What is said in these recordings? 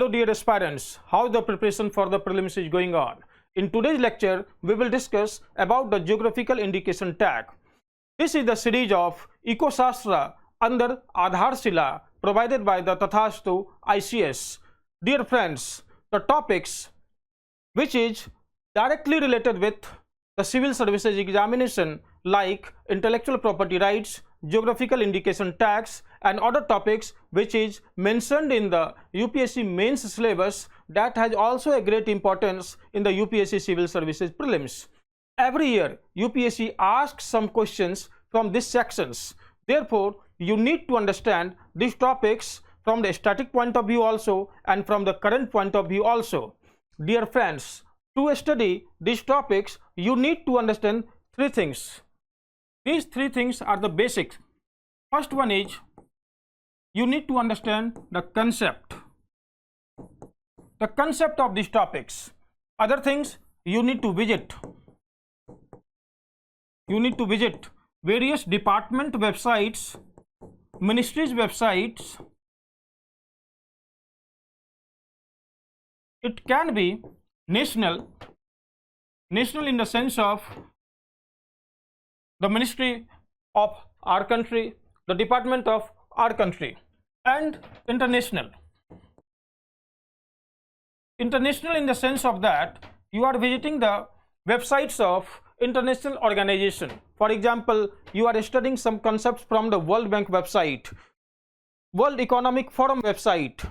Hello dear aspirants, how the preparation for the prelims is going on? In today's lecture, we will discuss about the geographical indication tag. This is the series of Ecosastra under Aadharshila provided by the Tathastu-ICS. Dear friends, the topics which is directly related with the civil services examination like intellectual property rights, geographical indication tags and other topics which is mentioned in the UPSC mains syllabus that has also a great importance in the UPSC civil services prelims. Every year UPSC asks some questions from these sections. Therefore, you need to understand these topics from the static point of view also and from the current point of view also. Dear friends, to study these topics, you need to understand three things. These three things are the basics. First one is you need to understand the concept of these topics. Other things, you need to visit various department websites, ministries websites. It can be national in the sense of the ministry of our country, the department of our country, and international in the sense of that you are visiting the websites of international organization. For example, you are studying some concepts from the World Bank website, World Economic Forum website,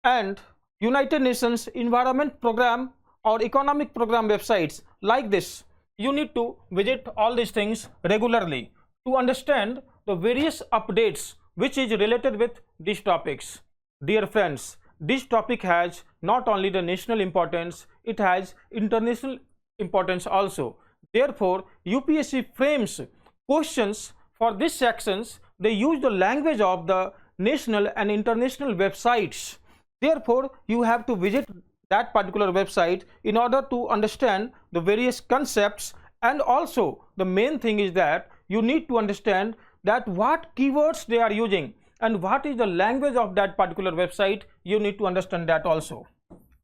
and United Nations Environment Program or Economic Program websites like this. You need to visit all these things regularly to understand the various updates which is related with these topics. Dear friends, this topic has not only the national importance, it has international importance also. Therefore, UPSC frames questions for these sections. They use the language of the national and international websites. Therefore, you have to visit that particular website in order to understand the various concepts, and also the main thing is that you need to understand that what keywords they are using and what is the language of that particular website. You need to understand that also.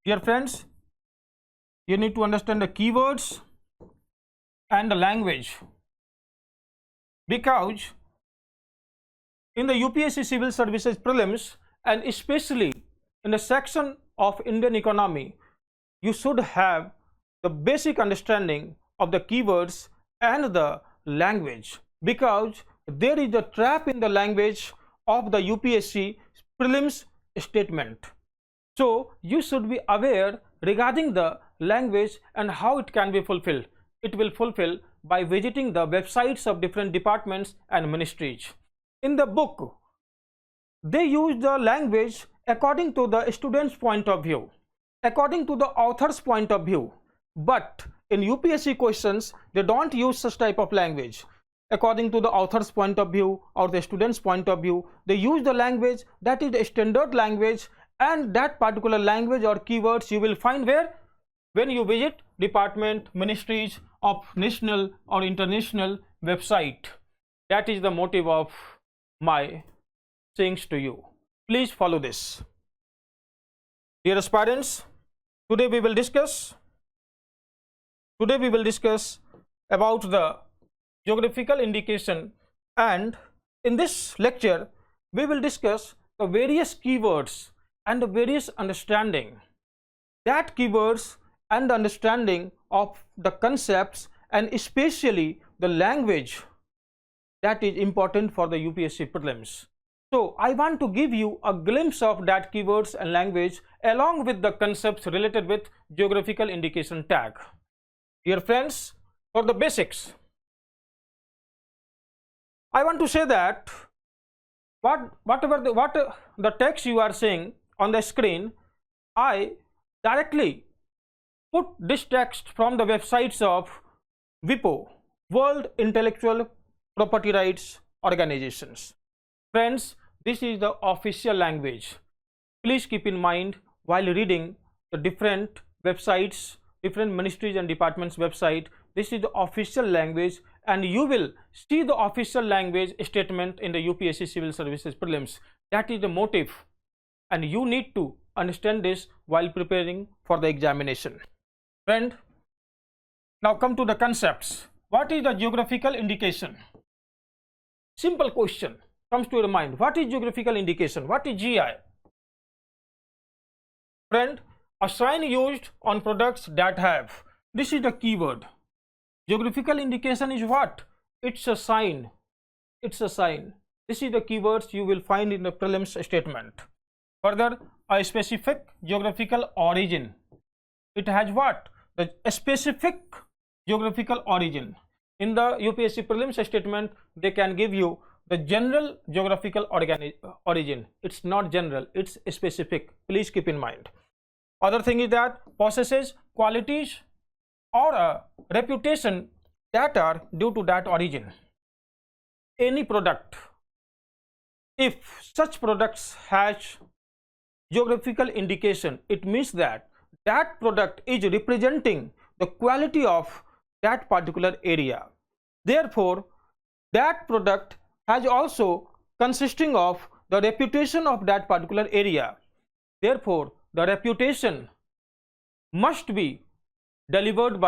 Dear friends, you need to understand the keywords and the language, because in the UPSC civil services prelims and especially in the section of Indian economy, you should have the basic understanding of the keywords and the language, because there is a trap in the language of the UPSC prelims statement. So you should be aware regarding the language and how it can be fulfilled. It will fulfill by visiting the websites of different departments and ministries. In the book, they use the language according to the student's point of view, according to the author's point of view. But in UPSC questions, they don't use such type of language. According to the author's point of view or the student's point of view, they use the language that is the standard language, and that particular language or keywords you will find where? When you visit department, ministries of national or international website. That is the motive of my sayings to you. Please follow this. Dear aspirants, today we will discuss about the geographical indication, and in this lecture we will discuss the various keywords and the various understanding, that keywords and the understanding of the concepts and especially the language that is important for the UPSC prelims. So I want to give you a glimpse of that keywords and language along with the concepts related with geographical indication tag. Dear friends, for the basics, I want to say that whatever the text you are seeing on the screen, I directly put this text from the websites of WIPO, World Intellectual Property Rights Organizations. Friends, this is the official language. Please keep in mind while reading the different websites, different ministries and departments website, this is the official language, and you will see the official language statement in the UPSC civil services prelims. That is the motive, and you need to understand this while preparing for the examination. Friend, now come to the concepts. What is the geographical indication? Simple question comes to your mind. What is geographical indication? What is GI? Friend, a sign used on products that have. This is the keyword. Geographical indication is what? It's a sign. It's a sign. This is the keywords you will find in the prelims statement. Further, a specific geographical origin. It has what? A specific geographical origin. In the UPSC prelims statement, they can give you the general geographical origin. It's not general, it's specific. Please keep in mind. Other thing is that possesses qualities or a reputation that are due to that origin. Any product, if such products has geographical indication, it means that that product is representing the quality of that particular area. Therefore, that product has also consisting of the reputation of that particular area. Therefore, the reputation must be delivered by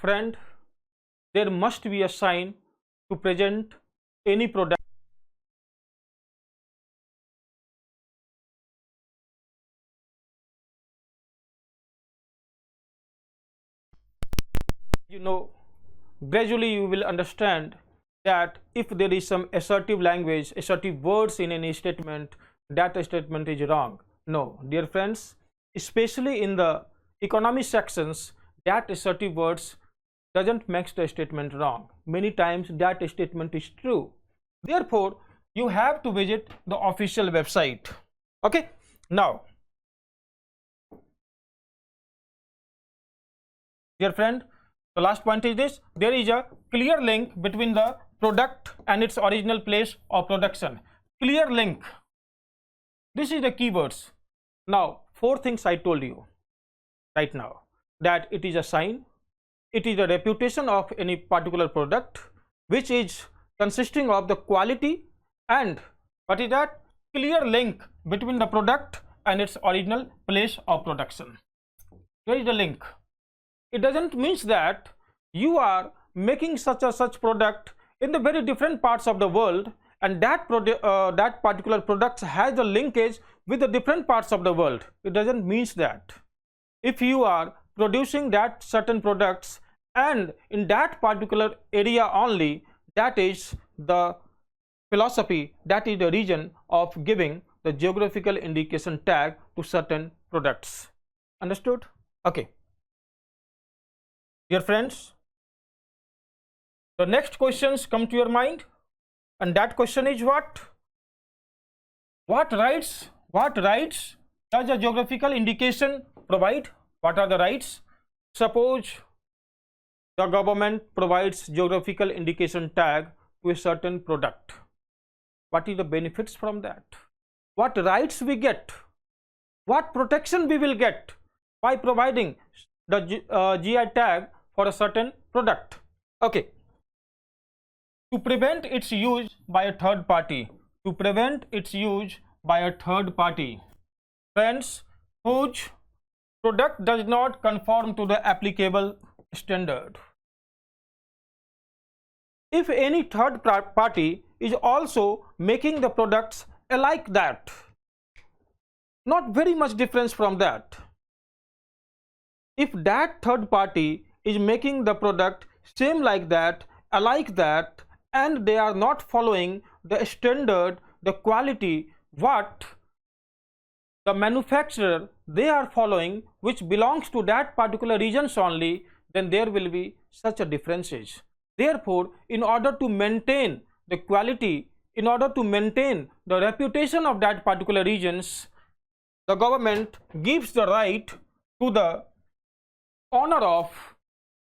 friend. There must be a sign to present any product. You know, gradually you will understand that if there is some assertive language, assertive words in any statement, that statement is wrong. No, dear friends, especially in the economy sections, that assertive words doesn't make the statement wrong. Many times that statement is true. Therefore, you have to visit the official website. Okay, now, dear friend, the last point is this: there is a clear link between the product and its original place of production. Clear link. This is the keywords. Now, 4 things I told you right now, that it is a sign, it is a reputation of any particular product, which is consisting of the quality, and what is that? Clear link between the product and its original place of production. Where is the link? It doesn't mean that you are making such product in the very different parts of the world, and that particular product has a linkage with the different parts of the world. It doesn't mean that. If you are producing that certain products and in that particular area only, that is the philosophy, that is the reason of giving the geographical indication tag to certain products. Understood? Okay. Dear friends, the next questions come to your mind, and that question is what? What rights does a geographical indication provide? What are the rights? Suppose the government provides geographical indication tag to a certain product. What is the benefits from that? What rights we get? What protection we will get by providing the GI tag for a certain product? Okay. To prevent its use by a third party. To prevent its use by a third party. Friends, whose product does not conform to the applicable standard. If any third party is also making the products alike that, not very much difference from that. If that third party is making the product same like that, alike that, and they are not following the standard, the quality, what the manufacturer they are following, which belongs to that particular regions only, then there will be such a differences. Therefore, in order to maintain the quality, in order to maintain the reputation of that particular regions, the government gives the right to the owner of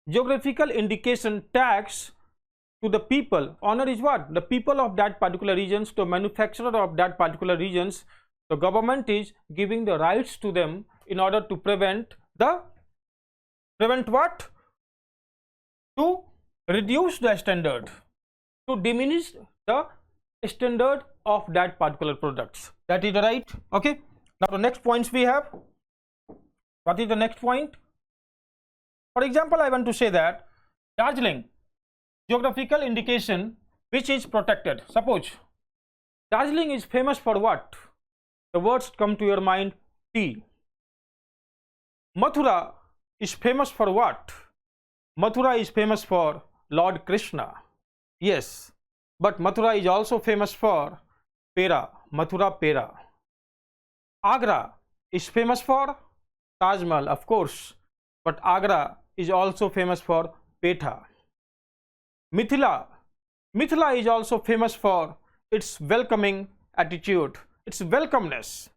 geographical indication tax to the people. Owner is what? The people of that particular regions, the manufacturer of that particular regions. The government is giving the rights to them in order to prevent what? To reduce the standard, to diminish the standard of that particular products. That is right. Okay. Now the next points we have. What is the next point? For example, I want to say that Darjeeling, geographical indication which is protected. Suppose Darjeeling is famous for what? The words come to your mind: tea. Mathura is famous for what? Mathura is famous for Lord Krishna. Yes, but Mathura is also famous for Pera, Mathura Pera. Agra is famous for Taj Mahal, of course, but Agra is also famous for Petha. Mithila is also famous for its welcoming attitude, its welcomeness.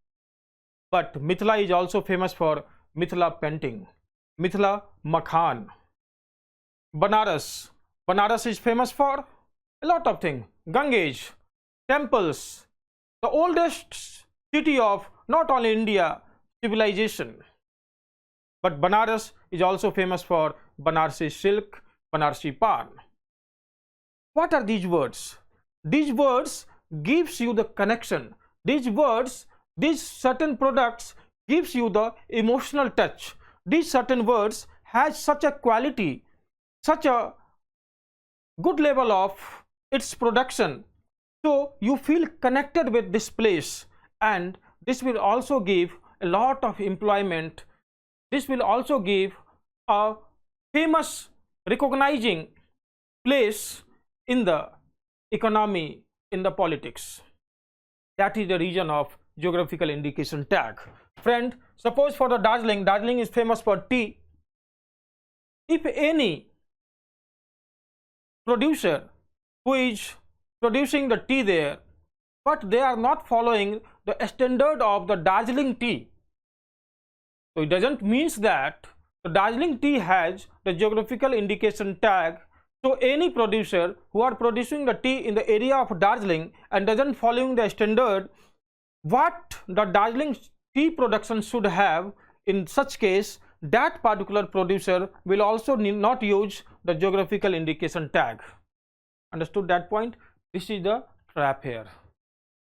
But Mithila is also famous for Mithila painting, Mithila Makhan. Banaras is famous for a lot of things. Ganges, temples, the oldest city of not only India, civilization. But Banaras is also famous for Banarsi silk, Banarsi pan. What are these words? These words gives you the connection. These words, these certain products gives you the emotional touch. These certain words has such a quality, such a good level of its production. So you feel connected with this place, and this will also give a lot of employment. This will also give a famous recognizing place in the economy, in the politics. That is the reason of geographical indication tag. Friend, suppose for the Darjeeling is famous for tea. If any producer who is producing the tea there, but they are not following the standard of the Darjeeling tea, so it doesn't mean that the Darjeeling tea has the geographical indication tag. So any producer who are producing the tea in the area of Darjeeling and doesn't following the standard what the Darjeeling tea production should have, in such case that particular producer will also not use the geographical indication tag. Understood that point? This is the trap here.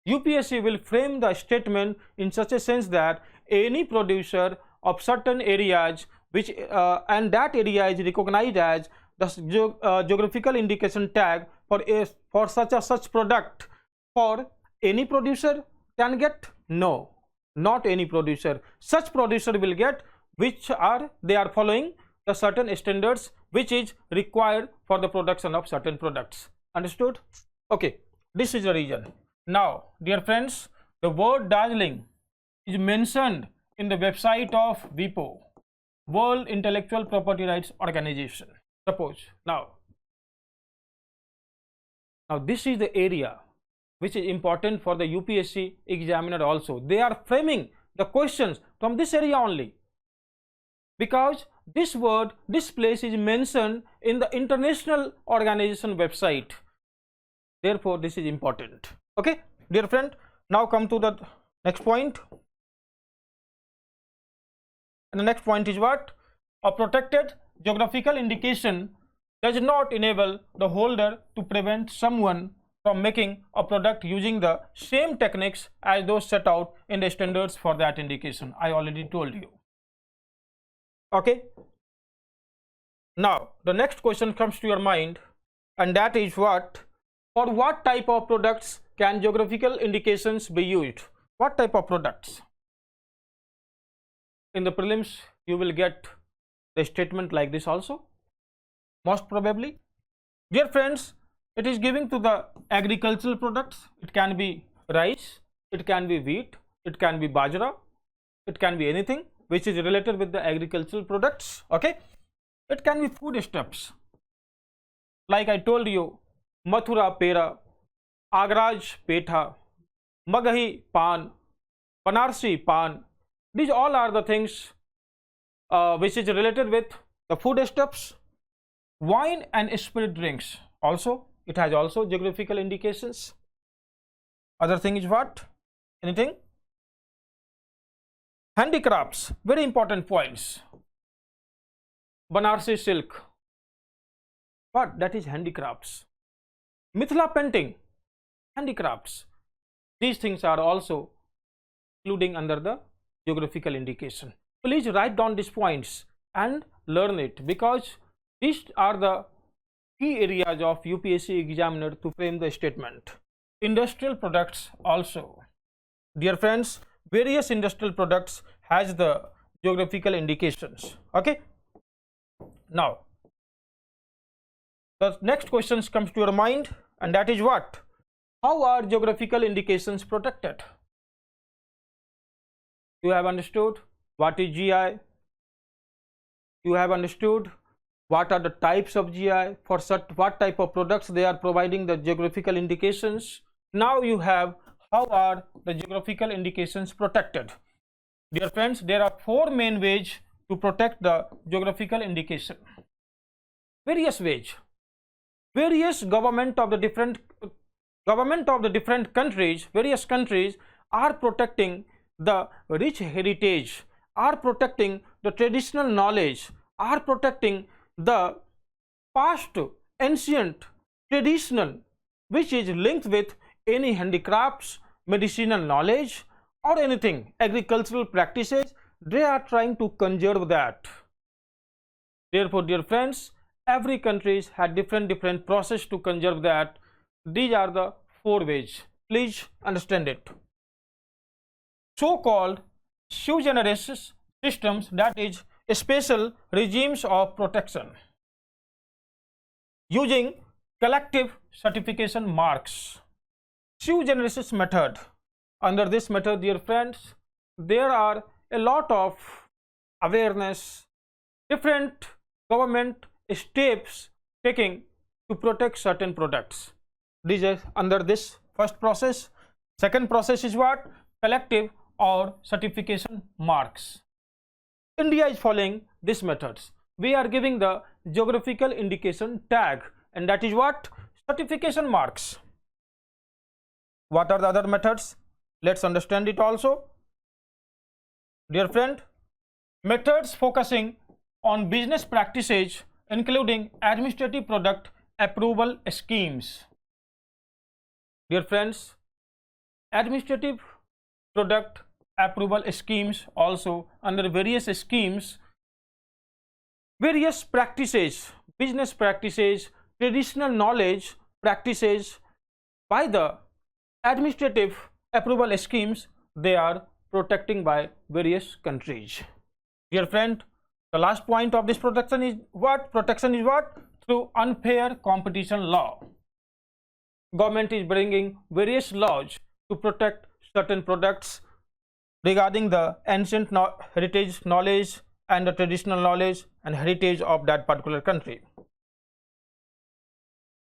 UPSC will frame the statement in such a sense that any producer of certain areas which and that area is recognized as the geographical indication tag for such product, for any producer can get? No, not any producer. Such producer will get which are they are following the certain standards which is required for the production of certain products. Understood? Okay, this is the reason. Now, dear friends, the word Darjeeling is mentioned in the website of WIPO, World Intellectual Property Rights Organization. Suppose now this is the area which is important for the UPSC examiner also. They are framing the questions from this area only, because this word, this place is mentioned in the international organization website. Therefore, this is important. Okay, dear friend, now come to the next point. And the next point is what? A protected geographical indication does not enable the holder to prevent someone from making a product using the same techniques as those set out in the standards for that indication. I already told you. Okay. Now, the next question comes to your mind, and that is what? For what type of products can geographical indications be used? What type of products? In the prelims, you will get the statement like this also, most probably. Dear friends, it is giving to the agricultural products. It can be rice, it can be wheat, it can be bajra, it can be anything which is related with the agricultural products. Okay, it can be foodstuffs. Like I told you, Mathura Pera, Agraj Petha, Magahi Pan, Banarsi Pan. These all are the things which is related with the foodstuffs. Wine and spirit drinks also, it has also geographical indications. Other thing is what? Anything? Handicrafts, very important points. Banarsi silk, what? That is handicrafts. Mithila painting, handicrafts. These things are also including under the geographical indication. Please write down these points and learn it, because these are the key areas of UPSC examiner to frame the statement. Industrial products also. Dear friends, various industrial products has the geographical indications. Okay. Now, the next questions comes to your mind, and that is what? How are geographical indications protected? You have understood what is GI. You have understood what are the types of GI, for what type of products they are providing the geographical indications. Now you have how are the geographical indications protected. Dear friends, there are four main ways to protect the geographical indication. Various ways. Various government of the different countries, various countries are protecting the rich heritage, are protecting the traditional knowledge, are protecting the past, ancient, traditional, which is linked with any handicrafts, medicinal knowledge, or anything, agricultural practices. They are trying to conserve that. Therefore, dear friends, every country had different process to conserve that. These are the four ways. Please understand it. So-called sui generis systems, that is special regimes of protection using collective certification marks. Sui generis method. Under this method, dear friends, there are a lot of awareness, different government steps taking to protect certain products. This is under this first process. Second process is what? Collective or certification marks. India is following these methods. We are giving the geographical indication tag, and that is what? Certification marks. What are the other methods? Let's understand it also. Dear friend, methods focusing on business practices including administrative product approval schemes. Dear friends, administrative product approval schemes also, under various schemes, various practices, business practices, traditional knowledge practices by the administrative approval schemes, they are protecting by various countries. Dear friend, the last point of this protection is what? Protection is what? Through unfair competition law. Government is bringing various laws to protect certain products regarding the ancient heritage knowledge and the traditional knowledge and heritage of that particular country.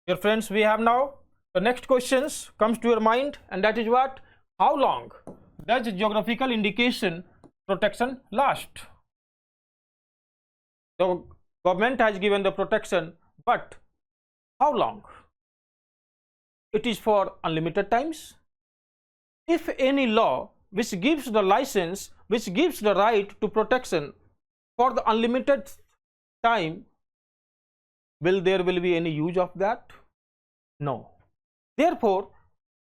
Dear friends, we have now the next questions comes to your mind, and that is what? How long does geographical indication protection last? The government has given the protection, but how long? It is for unlimited times. If any law which gives the license, which gives the right to protection for the unlimited time, will there be any use of that? No. Therefore,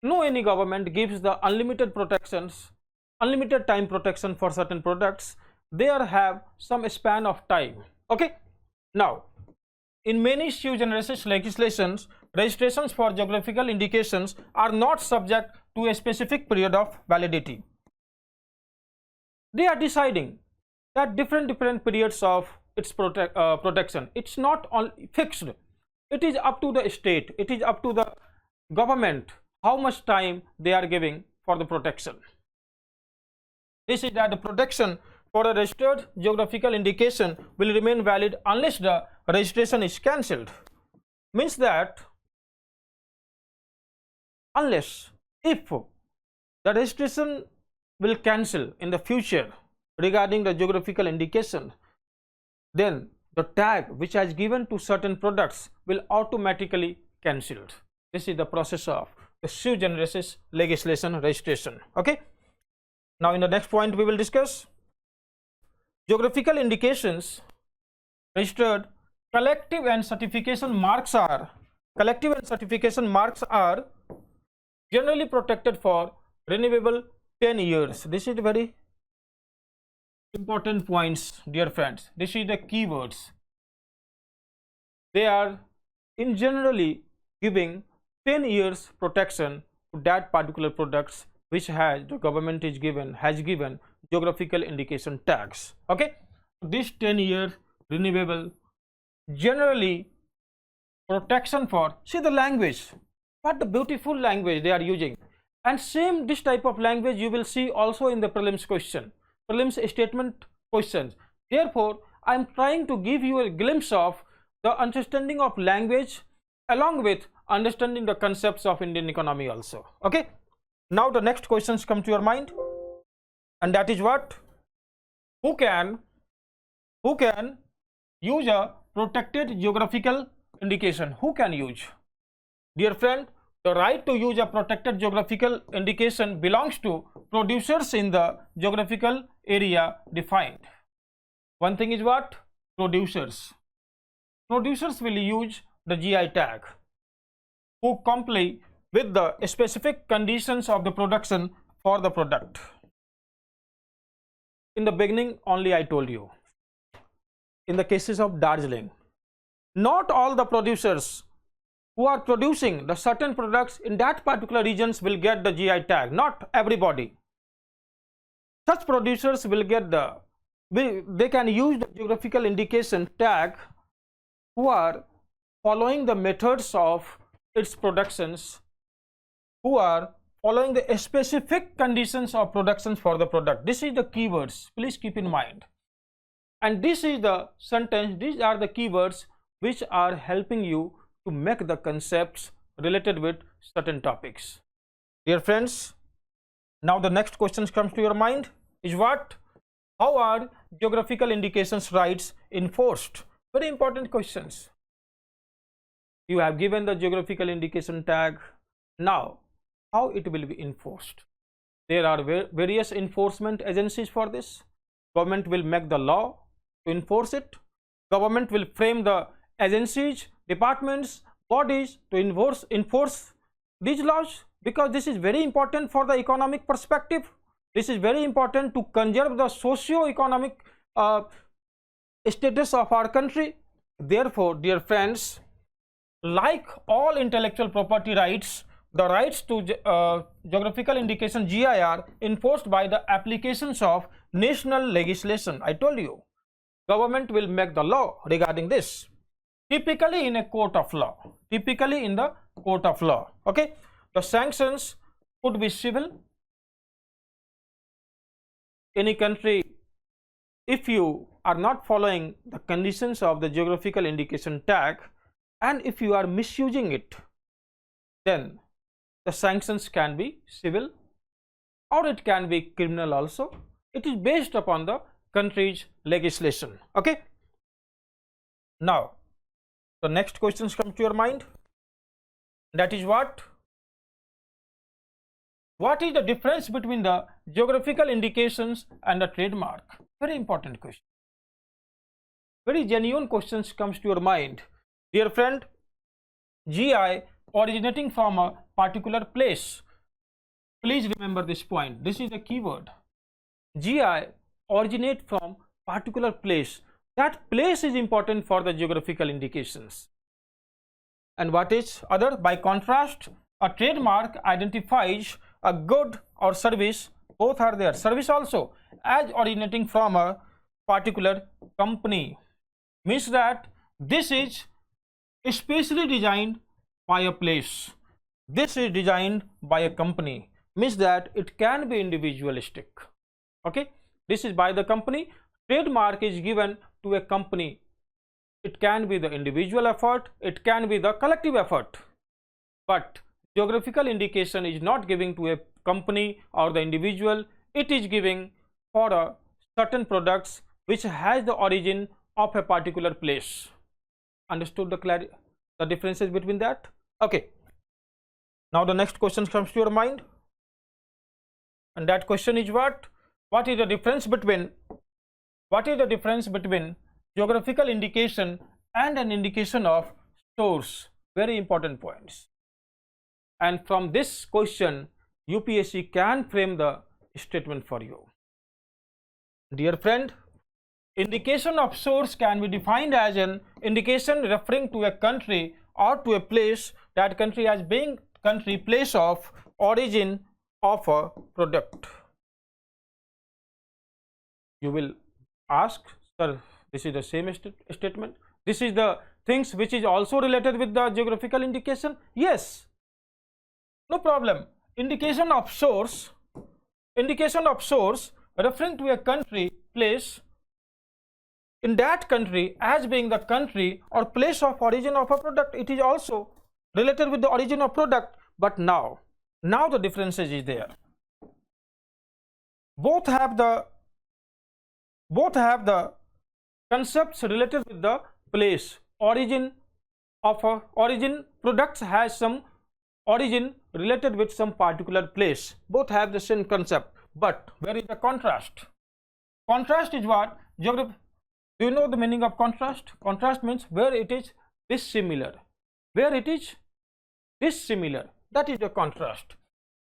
no any government gives the unlimited protections, unlimited time protection for certain products. They have some span of time. Okay. Now, in many sui generis legislations, registrations for geographical indications are not subject to a specific period of validity. They are deciding that different periods of its protection. It's not fixed. It is up to the state. It is up to the government how much time they are giving for the protection. This is that the protection for a registered geographical indication will remain valid unless the registration is cancelled. Means that unless, if the registration will cancel in the future regarding the geographical indication, then the tag which has given to certain products will automatically cancelled. This is the process of the sui generis legislation registration. Okay. Now in the next point we will discuss geographical indications registered. Collective and certification marks are generally protected for renewable 10 years. This is very important points, dear friends. This is the keywords. They are in generally giving 10 years protection to that particular products which has the government has given geographical indication tags. Okay, this 10-year renewable generally protection for, see the language, what the beautiful language they are using, and same this type of language you will see also in the prelims question, prelims statement questions. Therefore I am trying to give you a glimpse of the understanding of language along with understanding the concepts of Indian economy also. Okay, now the next questions come to your mind, and that is what, who can use a protected geographical indication? Who can use? Dear friend, the right to use a protected geographical indication belongs to producers in the geographical area defined. One thing is what? Producers will use the GI tag who comply with the specific conditions of the production for the product. In the beginning only I told you, in the cases of Darjeeling, not all the producers who are producing the certain products in that particular regions will get the GI tag, not everybody. Such producers will get they can use the geographical indication tag who are following the methods of its productions, who are following the specific conditions of productions for the product. This is the keywords, please keep in mind. And this is the sentence, these are the keywords which are helping you to make the concepts related with certain topics. Dear friends, now the next questions comes to your mind is what? How are geographical indications rights enforced? Very important questions. You have given the geographical indication tag. Now, how it will be enforced? There are various enforcement agencies for this. Government will make the law to enforce it. Government will frame the agencies, departments, bodies to enforce these laws, because this is very important for the economic perspective. This is very important to conserve the socio-economic status of our country. Therefore, dear friends, like all intellectual property rights, the rights to geographical indication GI are enforced by the applications of national legislation. I told you, government will make the law regarding this, typically in a court of law, Okay, the sanctions could be civil. Any country, if you are not following the conditions of the geographical indication tag and if you are misusing it, then the sanctions can be civil or it can be criminal also. It is based upon the country's legislation. Okay, now the next questions come to your mind, that is what is the difference between the geographical indications and the trademark? Very important question, very genuine questions comes to your mind. Dear friend, GI originating from a particular place, please remember this point, this is the keyword. GI originate from particular place. That place is important for the geographical indications. And what is other? By contrast, a trademark identifies a good or service, both are there, service also, as originating from a particular company. Means that this is especially designed by a place, this is designed by a company, means that it can be individualistic. Okay, this is by the company. Trademark is given to a company. It can be the individual effort, it can be the collective effort, but geographical indication is not giving to a company or the individual. It is giving for a certain products which has the origin of a particular place. Understood the differences between that? Okay. Now the next question comes to your mind, and that question is what? What is the difference between geographical indication and an indication of source? Very important points. And from this question, UPSC can frame the statement for you. Dear friend, indication of source can be defined as an indication referring to a country or to a place, that country as being country place of origin of a product. You will ask, sir, this is the same statement. This is the things which is also related with the geographical indication. Yes, no problem. Indication of source referring to a country, place, in that country as being the country or place of origin of a product. It is also related with the origin of product, but now the differences is there. Both have the concepts related with the place, origin of a origin. Products has some origin related with some particular place. Both have the same concept, but where is the contrast? Contrast is what? Do you know the meaning of contrast? Contrast means where it is dissimilar. Where it is dissimilar, that is the contrast.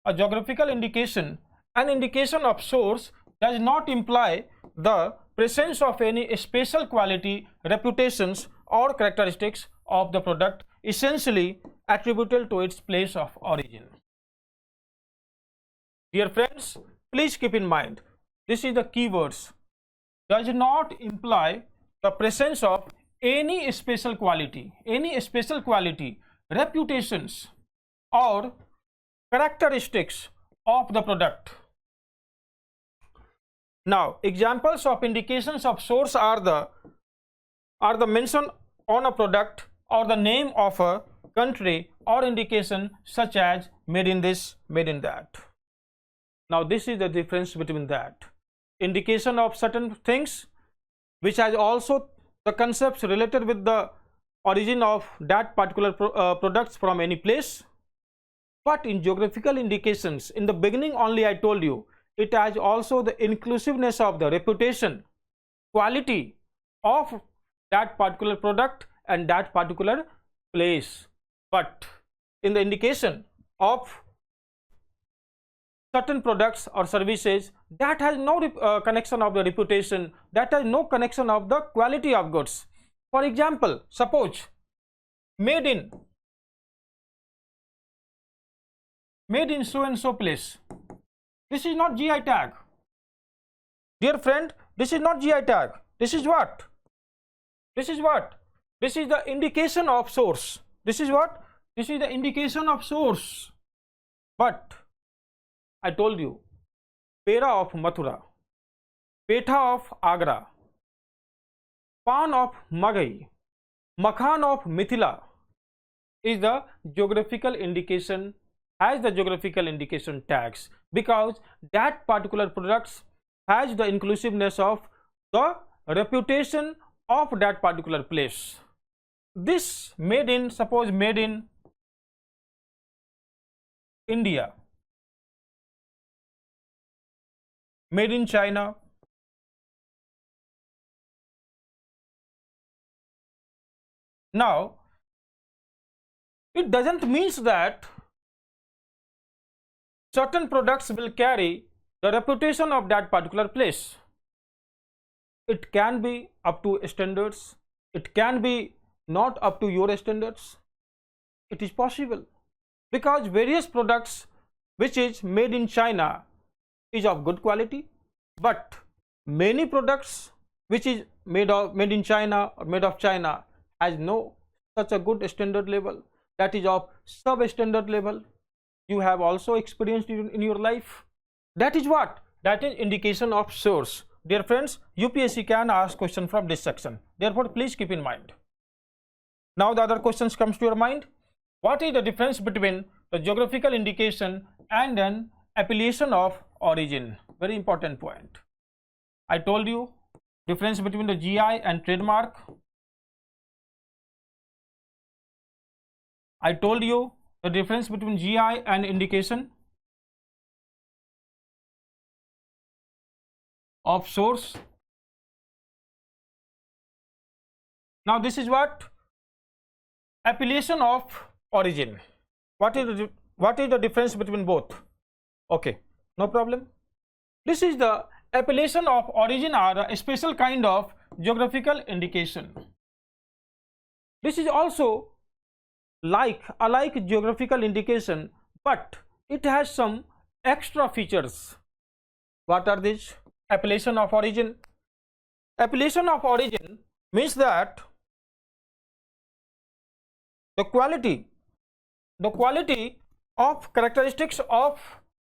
A geographical indication, an indication of source, does not imply the presence of any special quality, reputations or characteristics of the product, essentially attributable to its place of origin. Dear friends, please keep in mind, this is the keywords. Does not imply the presence of any special quality, reputations or characteristics of the product. Now, examples of indications of source are the mention on a product or the name of a country, or indication such as made in this, made in that. Now, this is the difference between that. Indication of certain things which has also the concepts related with the origin of that particular products from any place. But in geographical indications, in the beginning only I told you, it has also the inclusiveness of the reputation, quality of that particular product and that particular place. But in the indication of certain products or services, that has no connection of the reputation, that has no connection of the quality of goods. For example, suppose made in so and so place. This is not GI tag. Dear friend, this is not GI tag. This is what? This is what? This is the indication of source. This is what? This is the indication of source. But I told you, Pera of Mathura, Petha of Agra, Pan of Maghai, Makhan of Mithila is the geographical indication, has the geographical indication tags, because that particular products has the inclusiveness of the reputation of that particular place. This made in, suppose made in India, made in China, now it doesn't mean that certain products will carry the reputation of that particular place. It can be up to standards, it can be not up to your standards. It is possible, because various products which is made in China is of good quality, but many products which is made in China or made of China has no such a good standard level, that is of substandard level. You have also experienced in your life. That is what? That is indication of source. Dear friends, UPSC can ask question from this section. Therefore, please keep in mind. Now the other questions comes to your mind. What is the difference between the geographical indication and an appellation of origin? Very important point. I told you difference between the GI and trademark. I told you the difference between GI and indication of source. Now this is what? Appellation of origin. What is the difference between both? Okay, no problem. This is the appellation of origin are a special kind of geographical indication. This is also like geographical indication, but it has some extra features. What are these? Appellation of origin. Appellation of origin means that the quality of characteristics of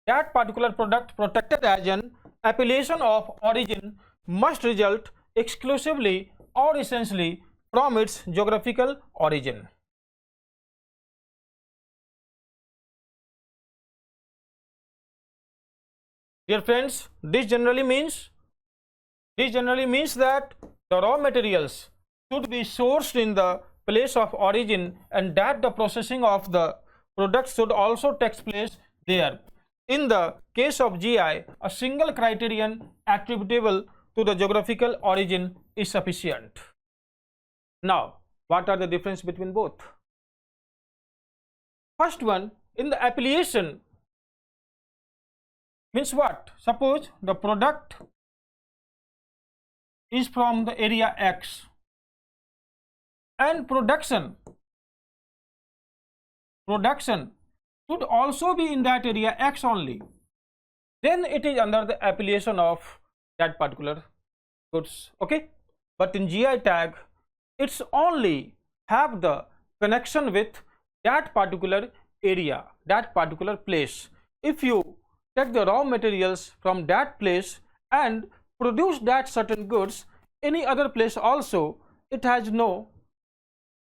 that particular product protected as an appellation of origin must result exclusively or essentially from its geographical origin. Dear friends, this generally means that the raw materials should be sourced in the place of origin and that the processing of the product should also take place there. In the case of GI, a single criterion attributable to the geographical origin is sufficient. Now, what are the difference between both? First one, in the appellation means what? Suppose the product is from the area X and production should also be in that area X only, then it is under the appellation of that particular goods. Okay, but in GI tag it's only have the connection with that particular area, that particular place. If you take the raw materials from that place and produce that certain goods any other place also, it has no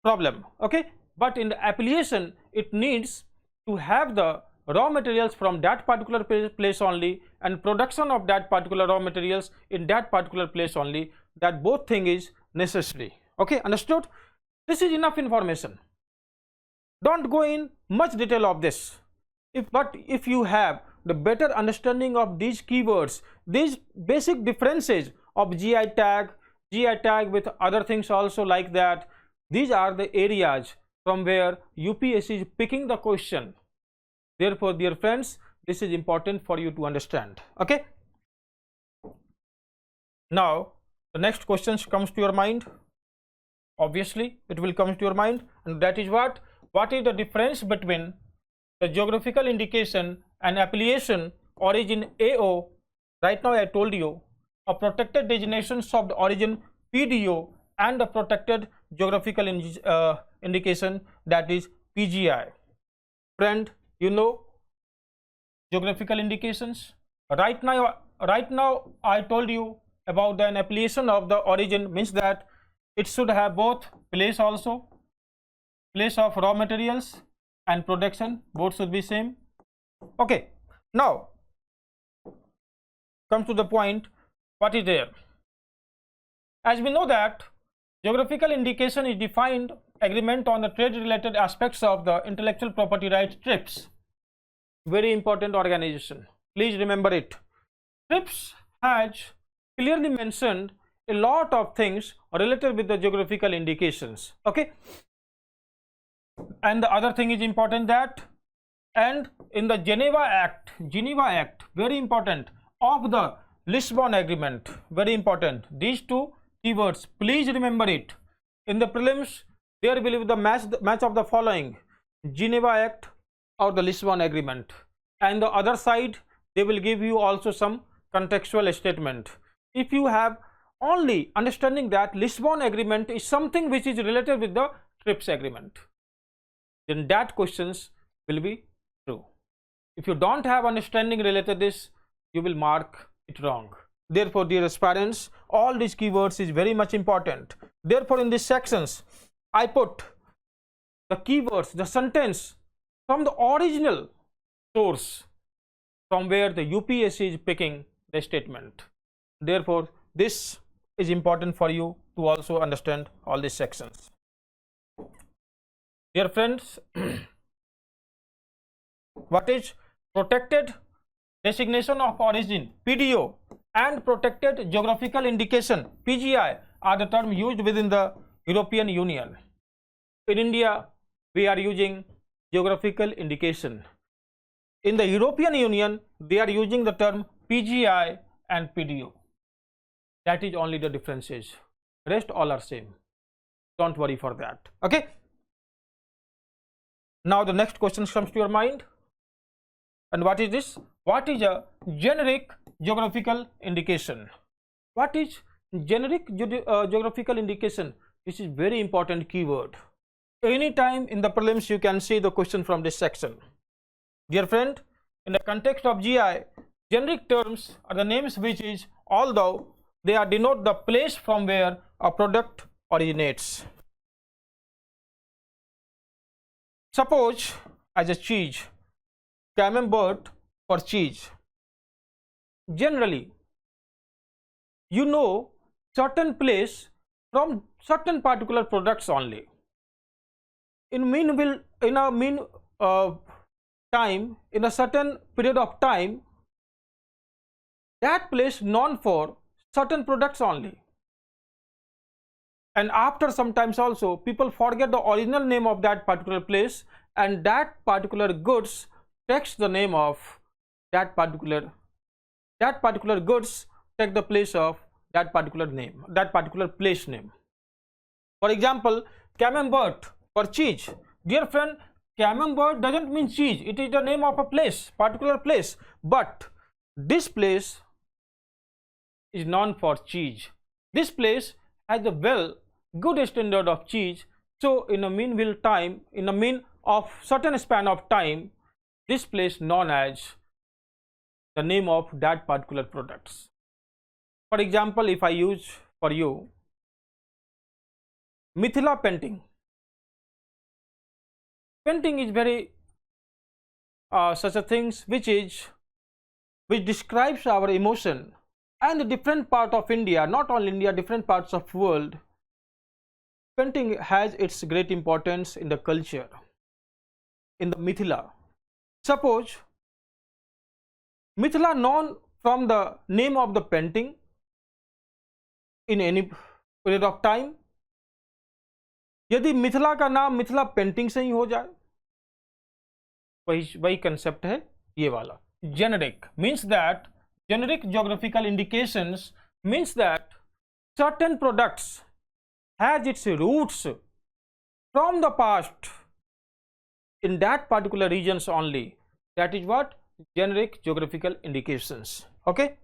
problem. Okay, but in the appellation it needs to have the raw materials from that particular place only and production of that particular raw materials in that particular place only. That both thing is necessary. Okay, understood? This is enough information. Don't go in much detail of this. But if you have the better understanding of these keywords, these basic differences of GI tag with other things also like that, these are the areas from where UPSC is picking the question. Therefore, dear friends, this is important for you to understand. Okay. Now, the next question comes to your mind. Obviously, it will come to your mind, and that is what? What is the difference between the geographical indication and appellation origin AO? Right now, I told you a protected designations of the origin PDO and the protected geographical indication, that is PGI. Friend, you know geographical indications. Right now I told you about the appellation of the origin means that it should have both place of raw materials and production, both should be same. Okay, now come to the point, what is there? As we know that geographical indication is defined agreement on the trade related aspects of the intellectual property rights, TRIPS. Very important organization, please remember it. TRIPS has clearly mentioned a lot of things related with the geographical indications. Okay, and the other thing is important that, and in the Geneva Act, very important, of the Lisbon Agreement, very important, these two keywords, please remember it. In the prelims there will be the match of the following, Geneva Act or the Lisbon Agreement, and the other side they will give you also some contextual statement. If you have only understanding that Lisbon Agreement is something which is related with the TRIPS Agreement, then that questions will be true. If you don't have understanding related this, you will mark it wrong. Therefore, dear aspirants, all these keywords is very much important. Therefore, in these sections I put the keywords, the sentence from the original source from where the UPSC is picking the statement. Therefore, this is important for you to also understand all these sections. Dear friends, what is protected designation of origin (PDO) and protected geographical indication (PGI) are the terms used within the European Union. In India, we are using geographical indication. In the European Union, they are using the term PGI and PDO. That is only the differences. Rest all are same. Don't worry for that. Okay. Now the next question comes to your mind. And what is this? What is a generic geographical indication? What is generic geographical indication? This is very important keyword. Anytime in the prelims you can see the question from this section. Dear friend, in the context of GI, generic terms are the names which is, although they are denote the place from where a product originates. Suppose as a cheese, camembert for cheese. Generally, you know certain place from certain particular products only. In a certain period of time, that place known for certain products only. And after sometimes also people forget the original name of that particular place, and that particular goods takes the name of that particular goods take the place of that particular name, that particular place name. For example, camembert for cheese. Dear friend, camembert doesn't mean cheese. It is the name of a place, particular place. But this place is known for cheese. This place has a good standard of cheese. So in a mean of certain span of time, this place known as the name of that particular products. For example, if I use for you Mithila painting. Painting is very such a things which describes our emotion, and the different part of India, not only India, different parts of world. Painting has its great importance in the culture, in the Mithila. Suppose Mithila known from the name of the painting in any period of time. यदि मिथिला का नाम Mithila painting से ही हो जाए, वही concept है ये वाला. Generic means that generic geographical indications means that certain products has its roots from the past in that particular regions only. That is what generic geographical indications. Okay,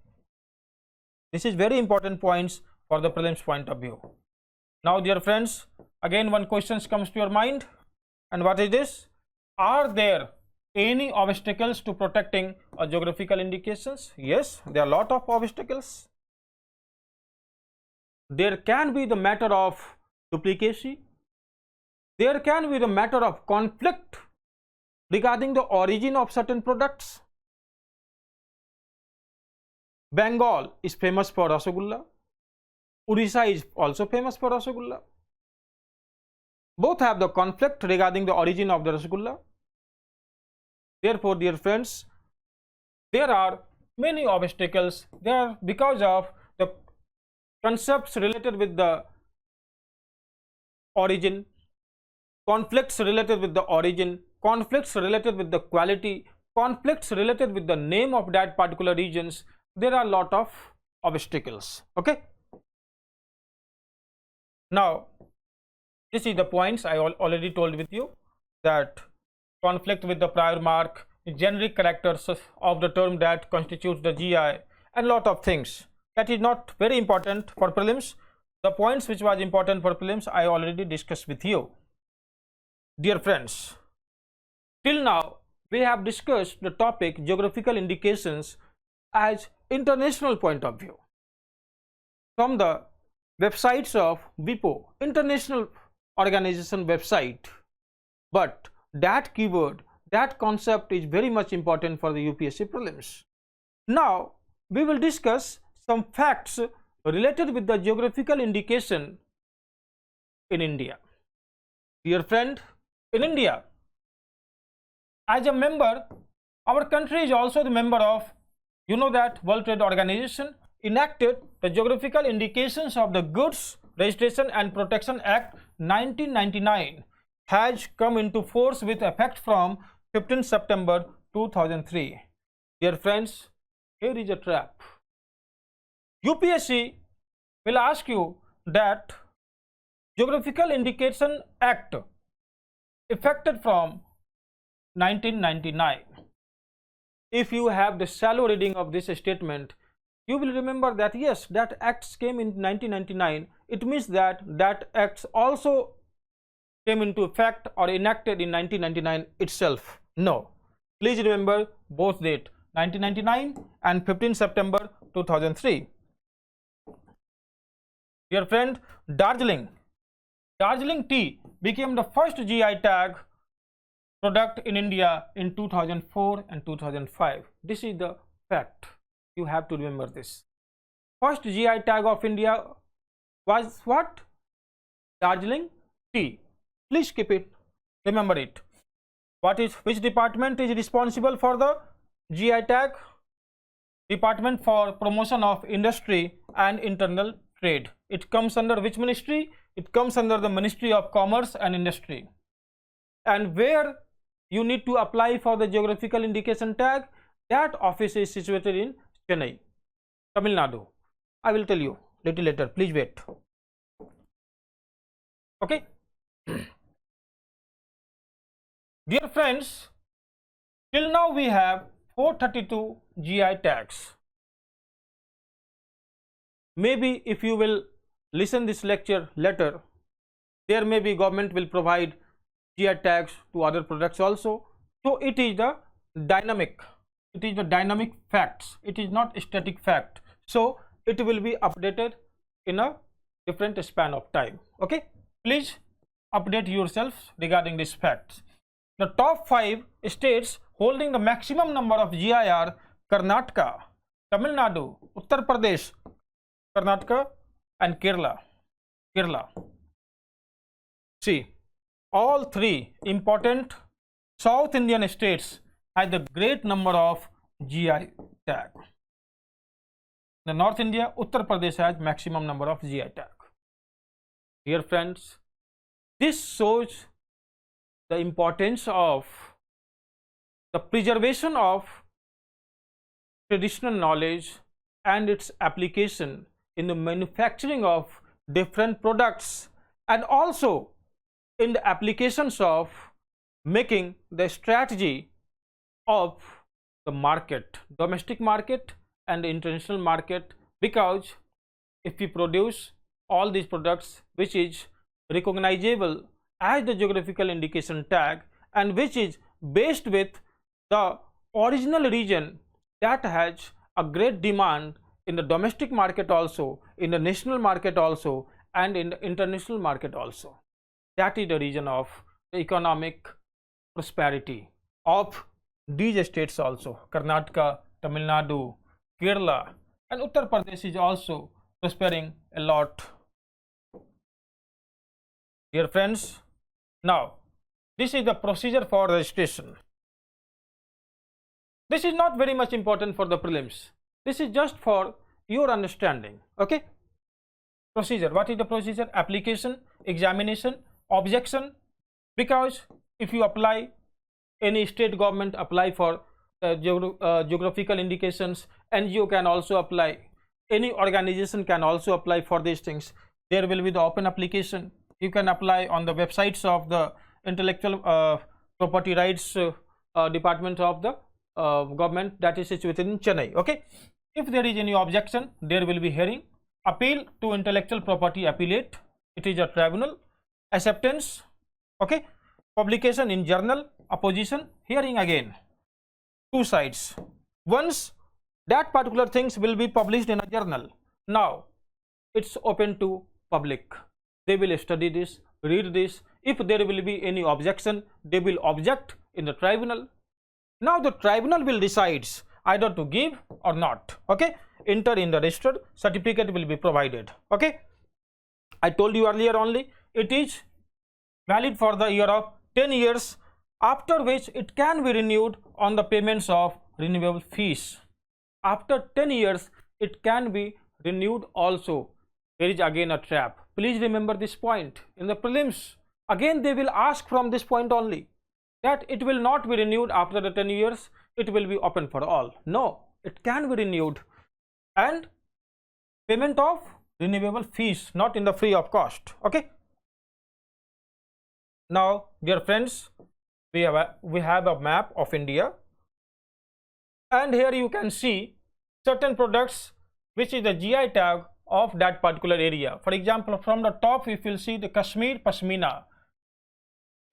this is very important points for the prelims point of view. Now dear friends, again one question comes to your mind, and what is this? Are there any obstacles to protecting geographical indications? Yes, there are a lot of obstacles. There can be the matter of duplication. There can be the matter of conflict regarding the origin of certain products. Bengal is famous for Rasagulla. Odisha is also famous for Rasagulla. Both have the conflict regarding the origin of the Rasagulla. Therefore, dear friends, there are many obstacles there because of the concepts related with the origin, conflicts related with the origin, conflicts related with the quality, conflicts related with the name of that particular regions. There are a lot of obstacles. Okay. Now, this is the points I already told with you, that conflict with the prior mark, generic characters of the term that constitutes the GI, and lot of things. That is not very important for prelims. The points which was important for prelims I already discussed with you. Dear friends, till now we have discussed the topic geographical indications as international point of view from the websites of WIPO, International Organization website. But that keyword, that concept is very much important for the UPSC prelims. Now we will discuss some facts related with the geographical indication in India. Dear friend, in India, as a member, our country is also the member of, you know, that World Trade Organization enacted the Geographical Indications of the Goods Registration and Protection Act 1999 has come into force with effect from 15 September 2003. Dear friends, here is a trap. UPSC will ask you that Geographical Indication Act effected from 1999. If you have the shallow reading of this statement, you will remember that yes, that acts came in 1999. It means that that acts also came into effect or enacted in 1999 itself. No, please remember both date, 1999 and 15 September 2003. Dear friend, Darjeeling tea became the first GI tag product in India in 2004 and 2005. This is the fact. You have to remember this. First GI tag of India was what? Darjeeling tea. Please keep it. Remember it. Which department is responsible for the GI tag? Department for Promotion of Industry and Internal Trade. It comes under which ministry? It comes under the Ministry of Commerce and Industry. And where you need to apply for the geographical indication tag, that office is situated in Chennai, Tamil Nadu. I will tell you little later. Please wait. Okay. Dear friends, till now we have 432 GI tags. Maybe if you will listen this lecture later, there may be government will provide GI tags to other products also. So it is the dynamic. It is the dynamic facts. It is not a static fact. So it will be updated in a different span of time. Okay. Please update yourselves regarding these facts. The top 5 states holding the maximum number of GI are Karnataka, Tamil Nadu, Uttar Pradesh, Karnataka and Kerala. See, all 3 important South Indian states have the great number of GI tag. The North India, Uttar Pradesh has maximum number of GI tag. Dear friends, this shows the importance of the preservation of traditional knowledge and its application in the manufacturing of different products, and also in the applications of making the strategy of the market, domestic market and the international market, because if we produce all these products which is recognizable as the geographical indication tag and which is based with the original region, that has a great demand in the domestic market also, in the national market also, and in the international market also. That is the reason of the economic prosperity of these states also. Karnataka, Tamil Nadu, Kerala and Uttar Pradesh is also prospering a lot. Dear friends, now this is the procedure for registration. This is not very much important for the prelims. This is just for your understanding. Okay. Procedure. What is the procedure? Application, examination, objection. Because if you apply, any state government apply for geographical indications, NGO can also apply, any organization can also apply for these things. There will be the open application. You can apply on the websites of the intellectual property rights department of the government that is situated in Chennai. Okay. If there is any objection, there will be hearing. Appeal to intellectual property appellate. It is a tribunal. Acceptance. Okay. Publication in journal. Opposition. Hearing again. 2 sides. Once that particular things will be published in a journal, now it's open to public. They will study this, read this. If there will be any objection, they will object in the tribunal. Now the tribunal will decide either to give or not. Okay. enter in the register, certificate will be provided. Okay, I told you earlier only, it is valid for the year of 10 years, after which it can be renewed on the payments of renewable fees. After 10 years, it can be renewed also. There is again a trap. Please remember this point. In the prelims, again they will ask from this point only, that it will not be renewed after the 10 years, it will be open for all. No, it can be renewed, and payment of renewable fees, not in the free of cost. Okay. Now, dear friends, we have a map of India, and here you can see certain products which is the GI tag of that particular area. For example, from the top if you will see the Kashmir Pashmina.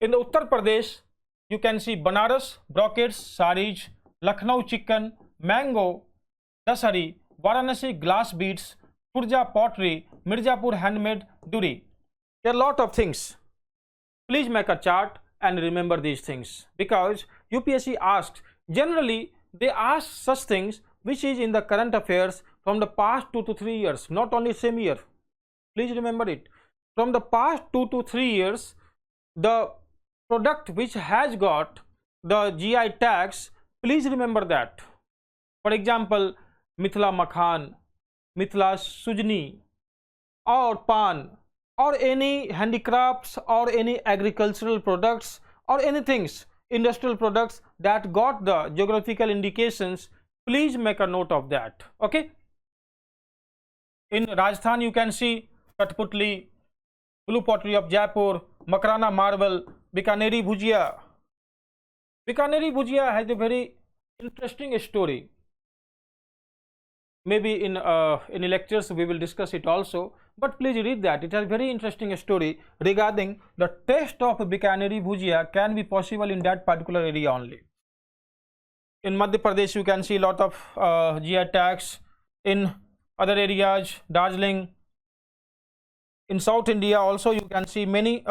In the Uttar Pradesh, you can see Banaras brocades, saris, Lucknow chicken, mango, dasari, Varanasi glass beads, Purja pottery, Mirzapur handmade duri. There are a lot of things. Please make a chart and remember these things, because UPSC asks, generally they ask such things which is in the current affairs from the past 2 to 3 years, not only same year. Please remember it. From the past 2 to 3 years, the product which has got the GI tags, please remember that. For example, Mithila Makhan, Mithila Sujni, or Pan, or any handicrafts, or any agricultural products, or anything, industrial products that got the geographical indications, please make a note of that. Okay. In Rajasthan, you can see Katputli, blue pottery of Jaipur, Makrana marble, Bikaneri Bhujia. Bikaneri Bhujia has a very interesting story. Maybe in any lectures we will discuss it also, but please read that. It has a very interesting story regarding the taste of Bikaneri Bhujia can be possible in that particular area only. In Madhya Pradesh, you can see a lot of GI tags. In other areas, Darjeeling. In South India also you can see many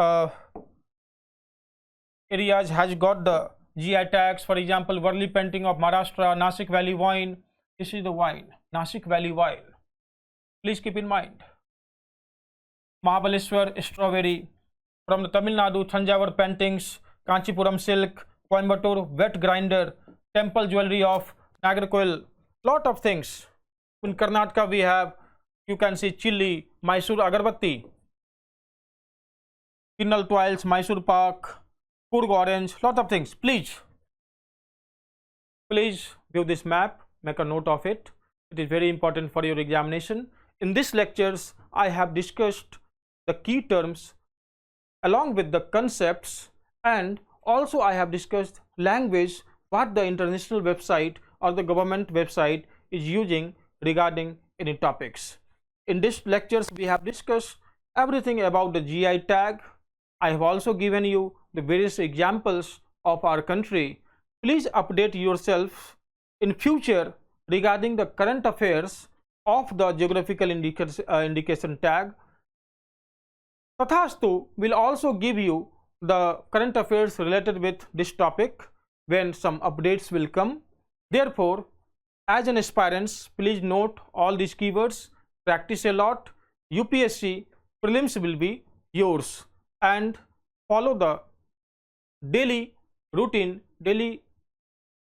areas has got the GI tags. For example, Worli painting of Maharashtra, Nasik Valley wine. This is the wine, Nasik Valley wine. Please keep in mind. Mahabaleshwar strawberry. From the Tamil Nadu, Thanjavur paintings, Kanchipuram silk, Coimbatore wet grinder, temple jewelry of Nagarkoil. Lot of things. In Karnataka we have, you can see chili, Mysore agarbatti, Kinnal toils, Mysore pak, Kurg orange, lot of things. Please view this map, make a note of it. It is very important for your examination. In these lectures, I have discussed the key terms along with the concepts, and also I have discussed language, what the international website or the government website is using regarding any topics. In these lectures, we have discussed everything about the GI tag. I have also given you the various examples of our country. Please update yourself in future regarding the current affairs of the geographical indication tag. Tathastu will also give you the current affairs related with this topic when some updates will come. Therefore, as an aspirant, please note all these keywords, practice a lot. UPSC prelims will be yours, and follow the daily routine, daily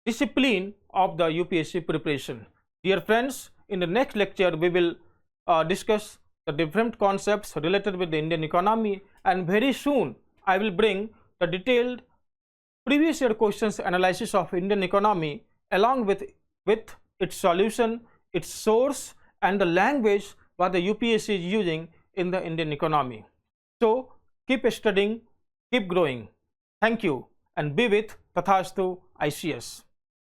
discipline of the UPSC preparation. Dear friends, in the next lecture we will discuss the different concepts related with the Indian economy, and very soon I will bring the detailed previous year questions analysis of Indian economy along with its solution, its source, and the language what the UPSC is using in the Indian economy. So keep studying, keep growing. Thank you, and be with Tathastu-ICS.